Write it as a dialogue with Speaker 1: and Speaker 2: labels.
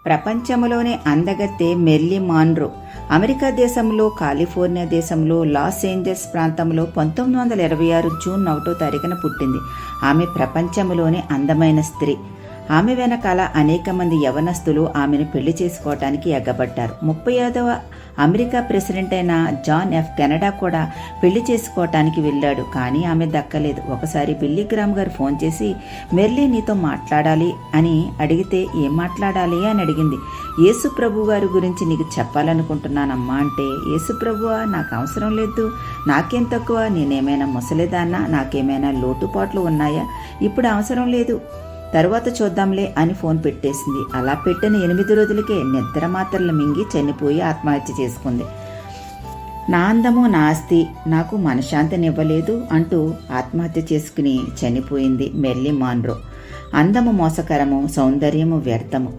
Speaker 1: ప్రపంచంలోనే అందగత్తె Merlin Munro America దేశంలో కాలిఫోర్నియా దేశంలో లాస్ ఏంజల్స్ ప్రాంతంలో 1926 జూన్ 1వ తారీఖున పుట్టింది. ఆమె ప్రపంచంలోనే అందమైన స్త్రీ. ఆమె వెనకాల అనేక మంది యవనస్తులు ఆమెను పెళ్లి చేసుకోవటానికి ఎగ్గబడ్డారు. 35వ అమెరికా ప్రెసిడెంట్ అయిన జాన్ ఎఫ్ కెనడా కూడా పెళ్లి చేసుకోవటానికి వెళ్ళాడు. కానీ ఆమె దక్కలేదు. ఒకసారి బిల్లీ గ్రామ్ గారు ఫోన్ చేసి, మెర్లిన్ నీతో మాట్లాడాలి అని అడిగితే, ఏం మాట్లాడాలి అని అడిగింది. యేసు ప్రభు గారి గురించి నీకు చెప్పాలనుకుంటున్నానమ్మా అంటే, యేసు ప్రభువా, నాకు అవసరం లేదు, నాకేం తక్కువ, నేనేమైనా ముసలిదాన్నా, నాకేమైనా లోటుపాట్లు ఉన్నాయా, ఇప్పుడు అవసరం లేదు, తరువాత చూద్దాంలే అని ఫోన్ పెట్టేసింది. అలా పెట్టిన 8 రోజులకే నిద్ర మాత్రలు మింగి చనిపోయి ఆత్మహత్య చేసుకుంది. నా అందము నా ఆస్తి నాకు మనశ్శాంతినివ్వలేదు అంటూ ఆత్మహత్య చేసుకుని చనిపోయింది మెర్లిన్ మాన్రో. అందము మోసకరము, సౌందర్యము వ్యర్థము.